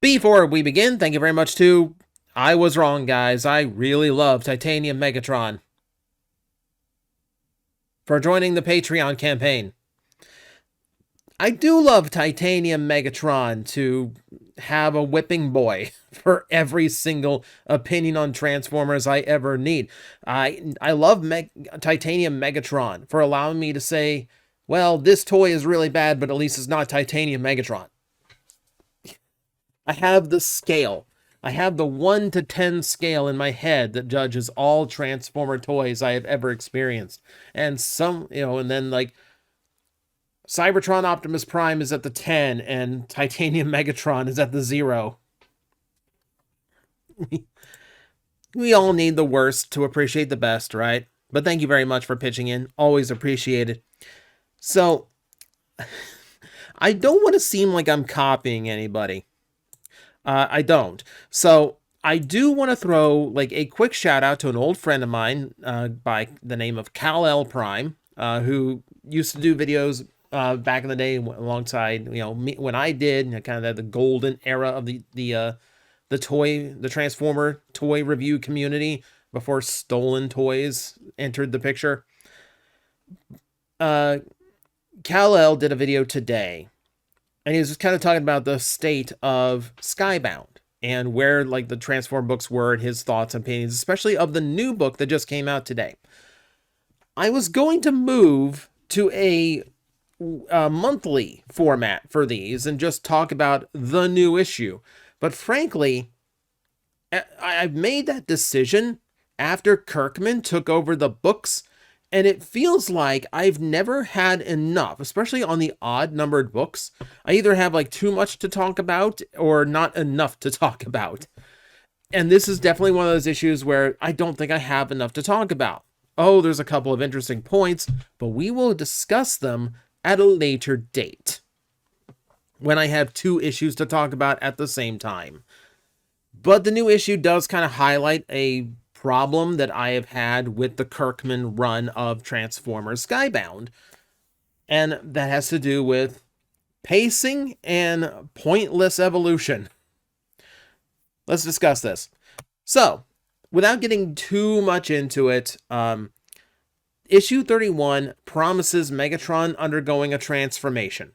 Before we begin, thank you very much to... I was wrong, guys. I really love Titanium Megatron for joining the Patreon campaign. I do love Titanium Megatron to have a whipping boy for every single opinion on Transformers I ever need. I love Titanium Megatron for allowing me to say, well, this toy is really bad, but at least it's not Titanium Megatron. I have the scale. I have the 1 to 10 scale in my head that judges all Transformer toys I have ever experienced. And some, and then like Cybertron Optimus Prime is at the 10 and Titanium Megatron is at the 0. We all need the worst to appreciate the best, right? But thank you very much for pitching in. Always appreciated. So, I don't want to seem like I'm copying anybody. I don't. So, I do want to throw like a quick shout out to an old friend of mine by the name of Kal-El Prime, who used to do videos back in the day alongside, me when I did, kind of the golden era of the Transformer toy review community before stolen toys entered the picture. Kal-El did a video today, and he was just kind of talking about the state of Skybound and where like the Transform books were and his thoughts and opinions, especially of the new book that just came out today. I was going to move to a monthly format for these and just talk about the new issue. But frankly, I've made that decision after Kirkman took over the books, and it feels like I've never had enough, especially on the odd numbered books. I either have like too much to talk about or not enough to talk about. And this is definitely one of those issues where I don't think I have enough to talk about. Oh, there's a couple of interesting points, but we will discuss them at a later date when I have 2 issues to talk about at the same time. But the new issue does kind of highlight a problem that I have had with the Kirkman run of Transformers Skybound, and that has to do with pacing and pointless evolution. Let's discuss this. So, without getting too much into it, issue 31 promises Megatron undergoing a transformation.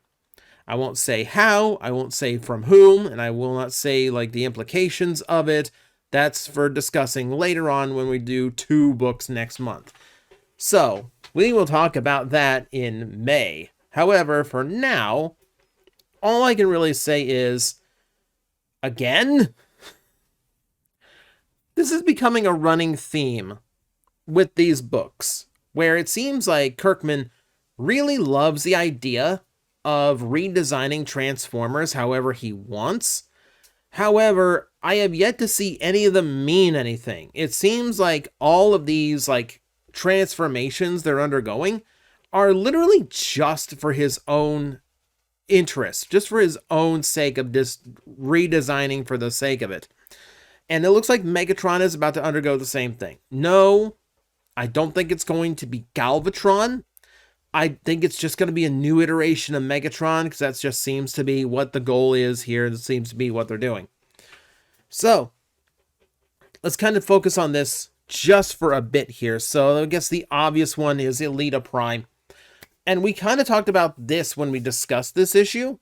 I won't say how, I won't say from whom, and I will not say like the implications of it. That's for discussing later on when we do 2 books next month. So, we will talk about that in May. However, for now, all I can really say is, again, this is becoming a running theme with these books, where it seems like Kirkman really loves the idea of redesigning Transformers however he wants. However, I have yet to see any of them mean anything. It seems like all of these like transformations they're undergoing are literally just for his own interest, just for his own sake of just redesigning for the sake of it. And it looks like Megatron is about to undergo the same thing. No, I don't think it's going to be Galvatron. I think it's just going to be a new iteration of Megatron, because that just seems to be what the goal is here. It seems to be what they're doing. So, let's kind of focus on this just for a bit here. So, I guess the obvious one is Elita Prime. And we kind of talked about this when we discussed this issue.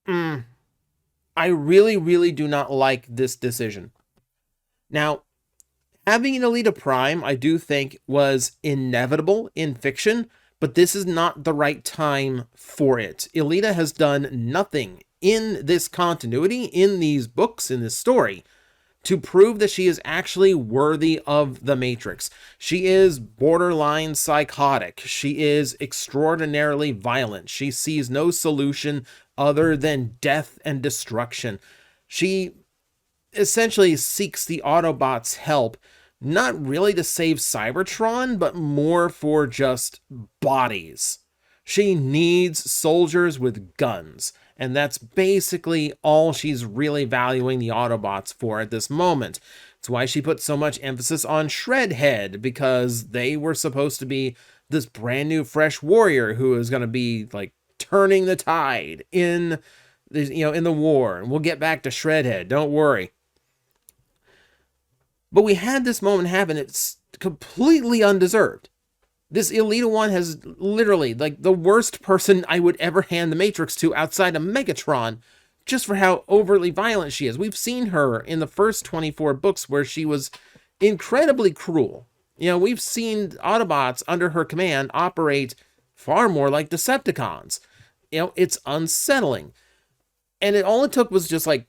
I really, really do not like this decision. Now, having an Elita Prime, I do think, was inevitable in fiction, but this is not the right time for it. Elita has done nothing in this continuity, in these books, in this story, to prove that she is actually worthy of the Matrix. She is borderline psychotic. She is extraordinarily violent. She sees no solution other than death and destruction. She essentially seeks the Autobots' help, not really to save Cybertron, but more for just bodies. She needs soldiers with guns, and that's basically all she's really valuing the Autobots for at this moment. It's why she put so much emphasis on Shredhead, because they were supposed to be this brand new fresh warrior who is going to be like turning the tide in in the war, and we'll get back to Shredhead. Don't worry. But we had this moment happen. It's completely undeserved. This Elita one has literally, like, the worst person I would ever hand the Matrix to outside of Megatron, just for how overtly violent she is. We've seen her in the first 24 books where she was incredibly cruel. We've seen Autobots under her command operate far more like Decepticons. It's unsettling. And all it took was just like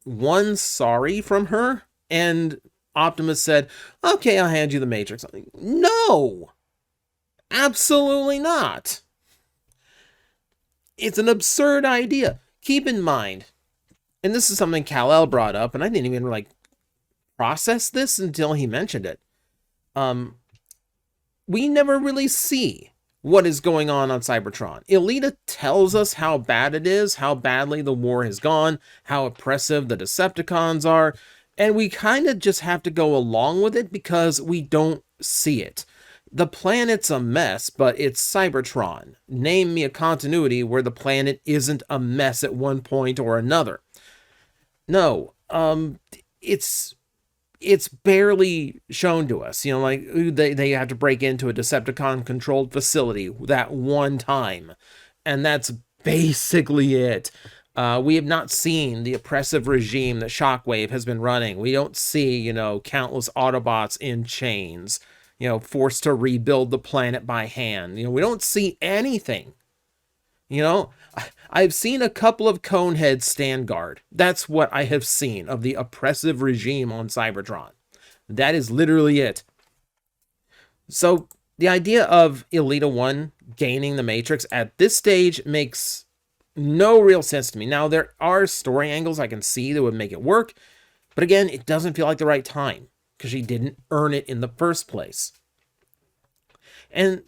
one sorry from her, and Optimus said, okay, I'll hand you the Matrix. No! Absolutely not. It's an absurd idea. Keep in mind, and this is something Kal-El brought up, and I didn't even process this until he mentioned it. We never really see what is going on Cybertron. Elita tells us how bad it is, how badly the war has gone, how oppressive the Decepticons are, and we kind of just have to go along with it because we don't see it. The planet's a mess, but it's Cybertron. Name me a continuity where the planet isn't a mess at one point or another. No, it's barely shown to us. They have to break into a Decepticon-controlled facility that one time, and that's basically it. We have not seen the oppressive regime that Shockwave has been running. We don't see, countless Autobots in chains, forced to rebuild the planet by hand. We don't see anything. I've seen a couple of Coneheads stand guard. That's what I have seen of the oppressive regime on Cybertron. That is literally it. So the idea of Elita 1 gaining the Matrix at this stage makes no real sense to me. Now, there are story angles I can see that would make it work, but again, it doesn't feel like the right time because she didn't earn it in the first place. And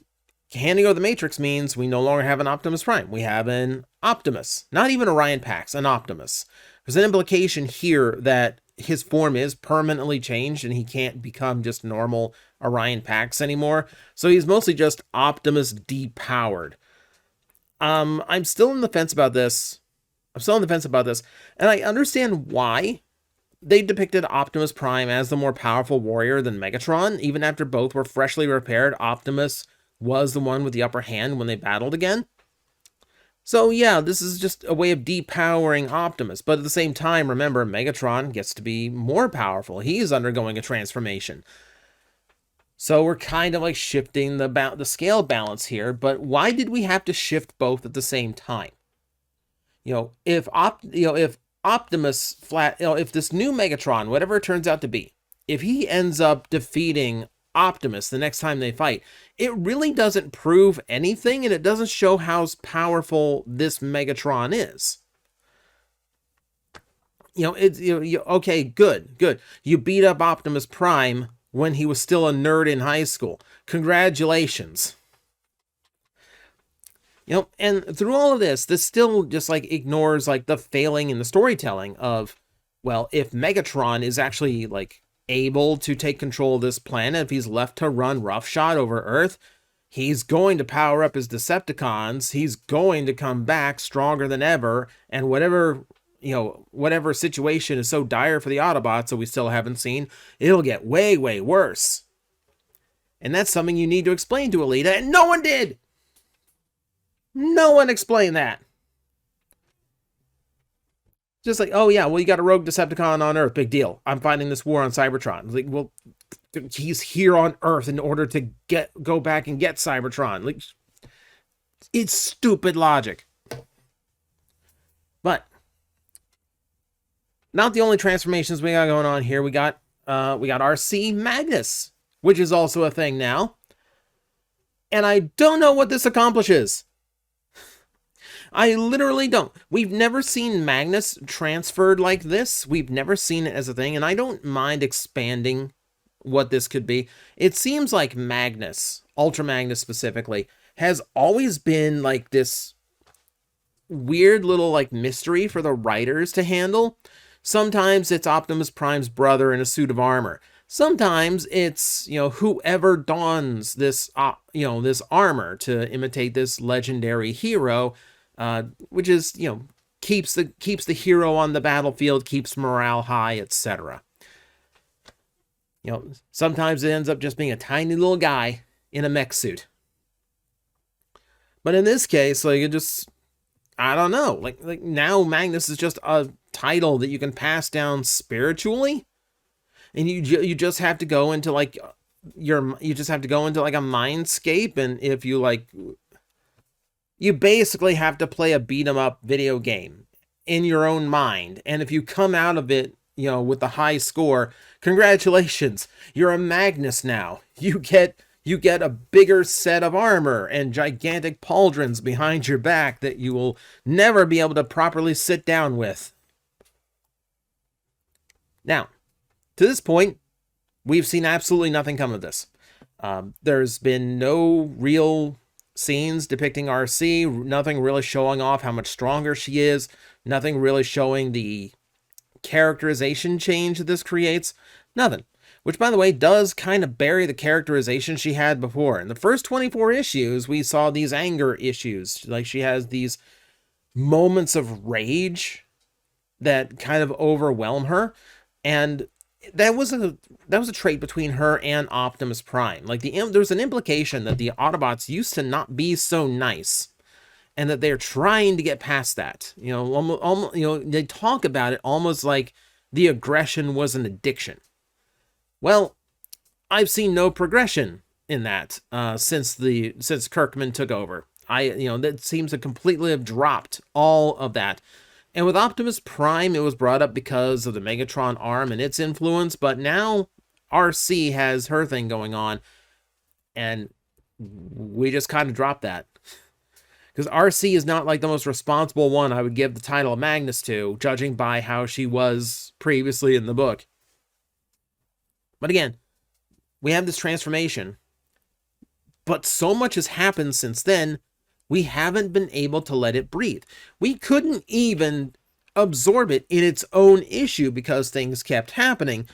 handing over the Matrix means we no longer have an Optimus Prime. We have an Optimus. Not even Orion Pax, an Optimus. There's an implication here that his form is permanently changed and he can't become just normal Orion Pax anymore. So he's mostly just Optimus depowered. I'm still on the fence about this. And I understand why they depicted Optimus Prime as the more powerful warrior than Megatron. Even after both were freshly repaired, Optimus was the one with the upper hand when they battled again. So yeah, this is just a way of depowering Optimus, but at the same time, remember, Megatron gets to be more powerful. He's undergoing a transformation. So we're kind of shifting the scale balance here, but why did we have to shift both at the same time? If Optimus if this new Megatron, whatever it turns out to be, if he ends up defeating Optimus the next time they fight, it really doesn't prove anything, and it doesn't show how powerful this Megatron is. Okay, good. You beat up Optimus Prime when he was still a nerd in high school. Congratulations. And through all of this still just ignores the failing in the storytelling of, well, if Megatron is actually able to take control of this planet, if he's left to run roughshod over Earth, he's going to power up his Decepticons. He's going to come back stronger than ever, and whatever situation is so dire for the Autobots that we still haven't seen, it'll get way, way worse. And that's something you need to explain to Elita, and no one did! No one explained that. Just oh yeah, well, you got a rogue Decepticon on Earth, big deal. I'm fighting this war on Cybertron. Well, he's here on Earth in order to go back and get Cybertron. It's stupid logic. But not the only transformations we got going on here. We got Arcie Magnus, which is also a thing now. And I don't know what this accomplishes. I literally don't. We've never seen Magnus transferred like this. We've never seen it as a thing, and I don't mind expanding what this could be. It seems like Magnus, Ultra Magnus specifically, has always been this weird little mystery for the writers to handle. Sometimes it's Optimus Prime's brother in a suit of armor. Sometimes it's, whoever dons this, this armor to imitate this legendary hero, which is, keeps the hero on the battlefield, keeps morale high, etc. Sometimes it ends up just being a tiny little guy in a mech suit. But in this case, like, it just, I don't know, like now Magnus is just a title that you can pass down spiritually, and you just have to go into like a mindscape, and if you like, you basically have to play a beat 'em up video game in your own mind, and if you come out of it, with the high score, congratulations, you're a Magnus now. You get a bigger set of armor and gigantic pauldrons behind your back that you will never be able to properly sit down with. Now, to this point, we've seen absolutely nothing come of this. There's been no real scenes depicting Arcie, nothing really showing off how much stronger she is, nothing really showing the characterization change that this creates, nothing. Which, by the way, does kind of bury the characterization she had before. In the first 24 issues, we saw these anger issues. Like, she has these moments of rage that kind of overwhelm her. And that was a trait between her and Optimus Prime. Like, there's an implication that the Autobots used to not be so nice, and that they're trying to get past that. They talk about it almost like the aggression was an addiction. Well, I've seen no progression in that since Kirkman took over. That seems to completely have dropped all of that. And with Optimus Prime, it was brought up because of the Megatron arm and its influence, but now Arcie has her thing going on, and we just kind of dropped that. Because Arcie is not like the most responsible one I would give the title of Magnus to, judging by how she was previously in the book. But again, we have this transformation, but so much has happened since then, we haven't been able to let it breathe. We couldn't even absorb it in its own issue because things kept happening.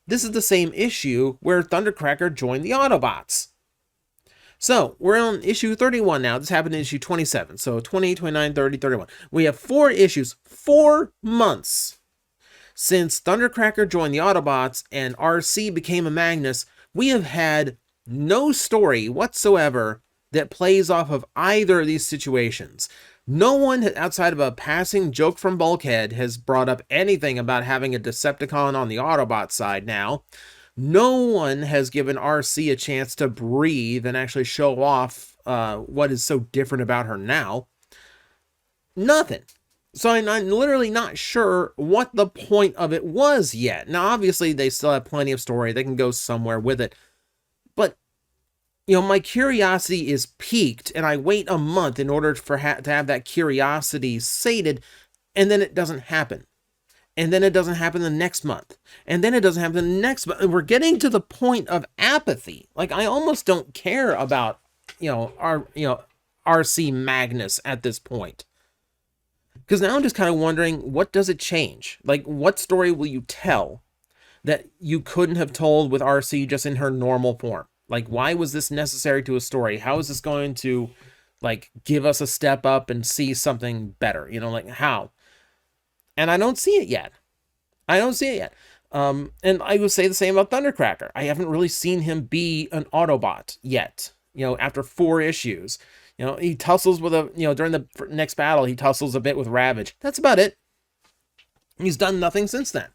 This is the same issue where Thundercracker joined the Autobots. So, we're on issue 31 now. This happened in issue 27. So, 28, 29, 30, 31. We have 4 issues, 4 months. Since Thundercracker joined the Autobots and Arcie became a Magnus, we have had no story whatsoever that plays off of either of these situations. No one outside of a passing joke from Bulkhead has brought up anything about having a Decepticon on the Autobot side now. No one has given Arcie a chance to breathe and actually show off what is so different about her now. Nothing. So I'm literally not sure what the point of it was yet. Now, obviously, they still have plenty of story. They can go somewhere with it. But, my curiosity is piqued, and I wait a month in order to have that curiosity sated, and then it doesn't happen. And then it doesn't happen the next month. And then it doesn't happen the next month. And we're getting to the point of apathy. Like, I almost don't care about, Arcie Magnus at this point. Because now I'm just kind of wondering, what does it change? Like, what story will you tell that you couldn't have told with Arcie just in her normal form? Like, why was this necessary to a story? How is this going to, like, give us a step up and see something better? Like, how? And I don't see it yet. And I would say the same about Thundercracker. I haven't really seen him be an Autobot yet, after 4 issues. He tussles with during the next battle, he tussles a bit with Ravage. That's about it. He's done nothing since then.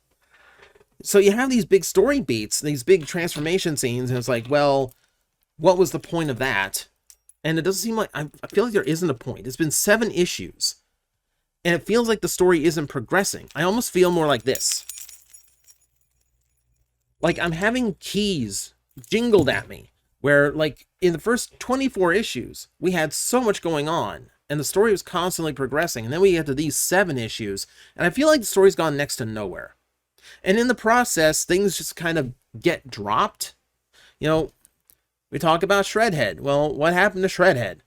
So you have these big story beats, these big transformation scenes, and it's like, well, what was the point of that? And it doesn't seem like, I feel like there isn't a point. It's been 7 issues, and it feels like the story isn't progressing. I almost feel more like this. Like I'm having keys jingled at me, where like in the first 24 issues, we had so much going on and the story was constantly progressing. And then we get to these 7 issues and I feel like the story's gone next to nowhere. And in the process, things just kind of get dropped. We talk about Shredhead. Well, what happened to Shredhead?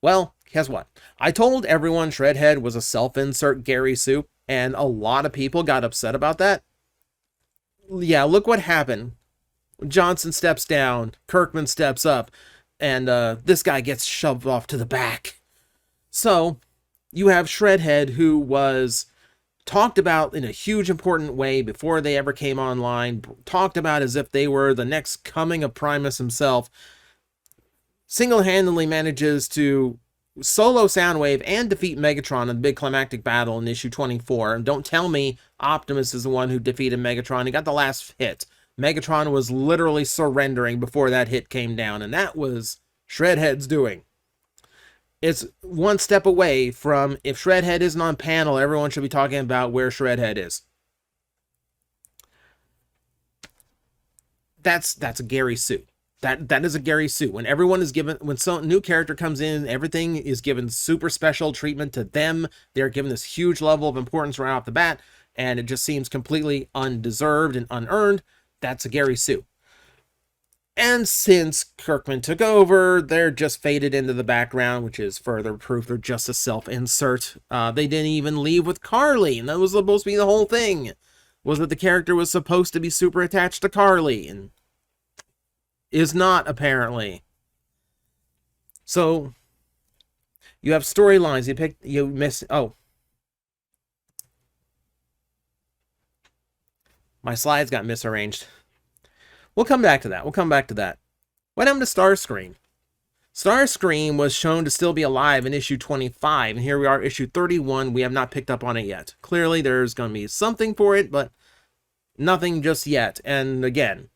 Well, guess what? I told everyone Shredhead was a self-insert Gary soup, and a lot of people got upset about that. Yeah, look what happened. Johnson steps down, Kirkman steps up, and this guy gets shoved off to the back. So, you have Shredhead, who was talked about in a huge important way before they ever came online, talked about as if they were the next coming of Primus himself, single-handedly manages to solo Soundwave and defeat Megatron in the big climactic battle in issue 24. And don't tell me Optimus is the one who defeated Megatron. He got the last hit. Megatron was literally surrendering before that hit came down, and that was Shredhead's doing. It's one step away from, if Shredhead isn't on panel, everyone should be talking about where Shredhead is. That's a Gary Sue. That is a Gary Sue. When everyone is given, when some new character comes in, everything is given super special treatment to them. They're given this huge level of importance right off the bat, and it just seems completely undeserved and unearned. That's a Gary Sue. And since Kirkman took over, they're just faded into the background, which is further proof they're just a self-insert. They didn't even leave with Carly, and that was supposed to be the whole thing. Was that the character was supposed to be super attached to Carly, and is not, apparently. So you have storylines. You miss. Oh, my slides got misarranged. We'll come back to that. What happened to Starscream? Starscream was shown to still be alive in issue 25, and here we are, issue 31. We have not picked up on it yet. Clearly, there's going to be something for it, but nothing just yet. And again,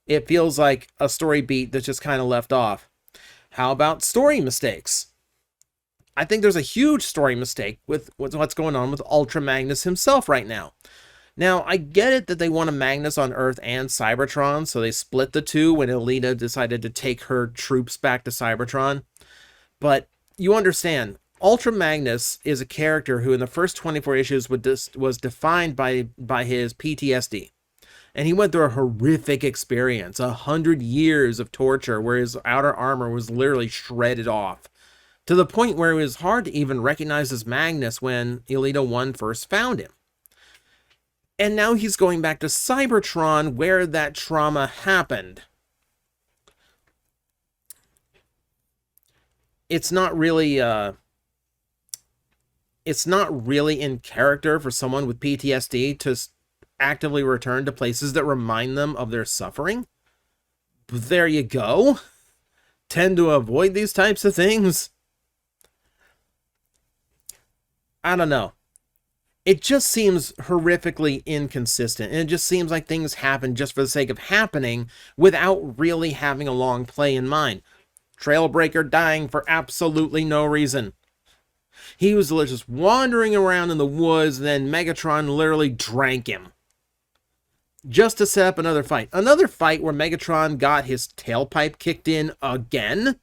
it feels like a story beat that's just kind of left off. How about story mistakes? I think there's a huge story mistake with what's going on with Ultra Magnus himself right now. Now, I get it that they want a Magnus on Earth and Cybertron, so they split the two when Elita decided to take her troops back to Cybertron. But you understand, Ultra Magnus is a character who in the first 24 issues was defined by his PTSD. And he went through a horrific experience, 100 years of torture where his outer armor was literally shredded off, to the point where it was hard to even recognize his Magnus when Elita 1 first found him. And now he's going back to Cybertron where that trauma happened. It's not really in character for someone with PTSD to actively return to places that remind them of their suffering. But there you go. Tend to avoid these types of things. I don't know. It just seems horrifically inconsistent, and it just seems like things happen just for the sake of happening without really having a long play in mind. Trailbreaker dying for absolutely no reason. He was just wandering around in the woods, and then Megatron literally drank him. Just to set up another fight. Another fight where Megatron got his tailpipe kicked in again.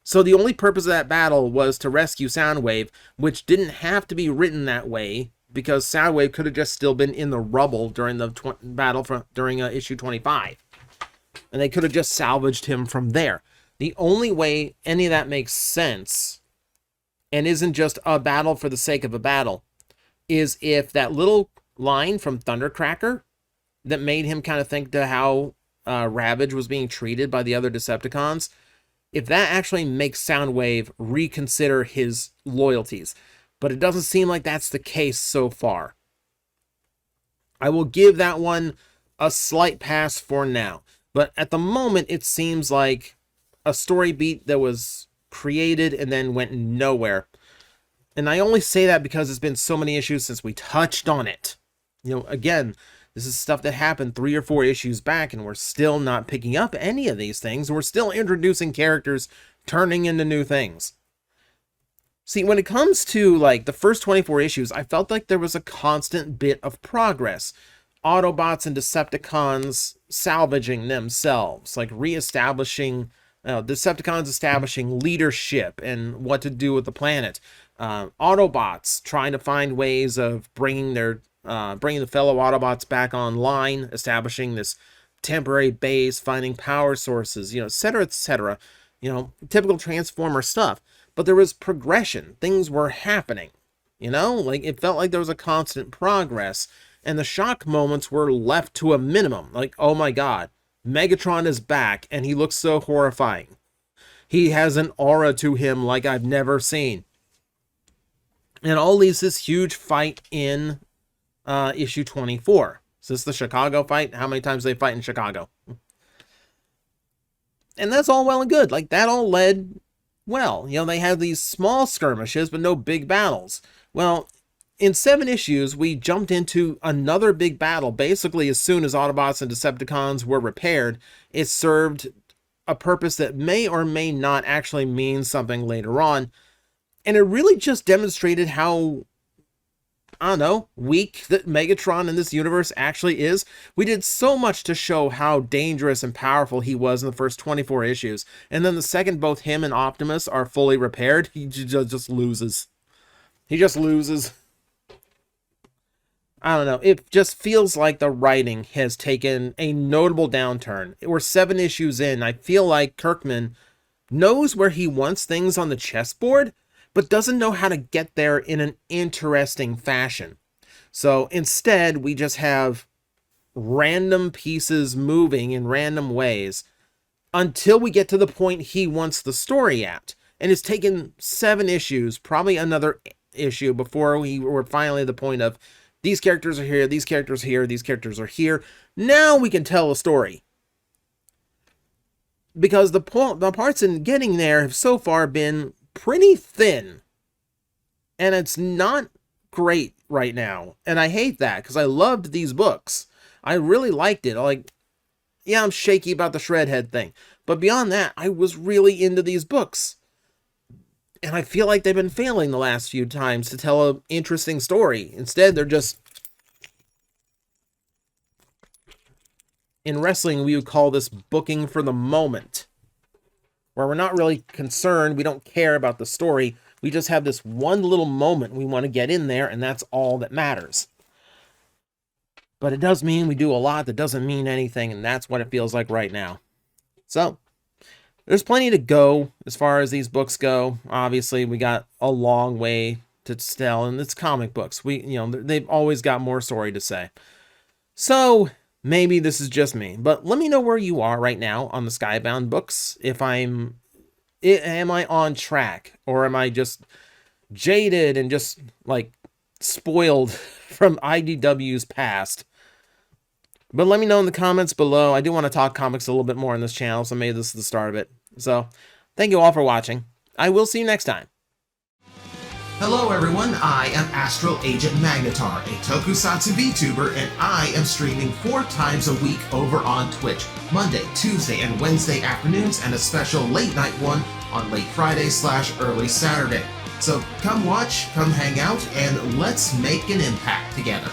So the only purpose of that battle was to rescue Soundwave, which didn't have to be written that way, because Soundwave could have just still been in the rubble during the battle during issue 25. And they could have just salvaged him from there. The only way any of that makes sense, and isn't just a battle for the sake of a battle, is if that little line from Thundercracker that made him kind of think to how Ravage was being treated by the other Decepticons, if that actually makes Soundwave reconsider his loyalties. But it doesn't seem like that's the case so far. I will give that one a slight pass for now. But at the moment, it seems like a story beat that was created and then went nowhere. And I only say that because it's been so many issues since we touched on it. You know, again, this is stuff that happened 3 or 4 issues back, and we're still not picking up any of these things. We're still introducing characters turning into new things. See, when it comes to, like, the first 24 issues, I felt like there was a constant bit of progress. Autobots and Decepticons salvaging themselves, like reestablishing, Decepticons establishing leadership and what to do with the planet. Autobots trying to find ways of bringing the fellow Autobots back online, establishing this temporary base, finding power sources, et cetera, etc. Typical Transformer stuff. But there was progression. Things were happening. Like it felt like there was a constant progress. And the shock moments were left to a minimum. Like, oh my god, Megatron is back and he looks so horrifying. He has an aura to him like I've never seen. And all leaves this huge fight in issue 24. Is this the Chicago fight? How many times they fight in Chicago? And that's all well and good. Like, that all led well. You know, they had these small skirmishes, but no big battles. Well, in 7 issues, we jumped into another big battle. Basically, as soon as Autobots and Decepticons were repaired, it served a purpose that may or may not actually mean something later on. And it really just demonstrated how, I don't know, weak that Megatron in this universe actually is. We did so much to show how dangerous and powerful he was in the first 24 issues. And then the second both him and Optimus are fully repaired, he just loses. He just loses. I don't know. It just feels like the writing has taken a notable downturn. We're 7 issues in. I feel like Kirkman knows where he wants things on the chessboard, but doesn't know how to get there in an interesting fashion. So instead, we just have random pieces moving in random ways until we get to the point he wants the story at. And it's taken 7 issues, probably another issue, before we were finally at the point of these characters are here, these characters are here, these characters are here. Now we can tell a story. Because the parts in getting there have so far been pretty thin. And it's not great right now. And I hate that, because I loved these books. I really liked it. Like, yeah, I'm shaky about the Shredhead thing. But beyond that, I was really into these books. And I feel like they've been failing the last few times to tell an interesting story. Instead, they're just... In wrestling, we would call this booking for the moment. Where we're not really concerned, we don't care about the story. We just have this one little moment we want to get in there, and that's all that matters. But it does mean we do a lot that doesn't mean anything, and that's what it feels like right now. So, there's plenty to go as far as these books go. Obviously, we got a long way to tell, and it's comic books. They've always got more story to say. So, maybe this is just me, but let me know where you are right now on the Skybound books. Am I on track, or am I just jaded and just like spoiled from IDW's past? But let me know in the comments below. I do want to talk comics a little bit more on this channel, so maybe this is the start of it. So, thank you all for watching. I will see you next time. Hello everyone, I am Astral Agent Magnetar, a Tokusatsu VTuber, and I am streaming 4 times a week over on Twitch, Monday, Tuesday, and Wednesday afternoons, and a special late night one on late Friday/early Saturday. So come watch, come hang out, and let's make an impact together.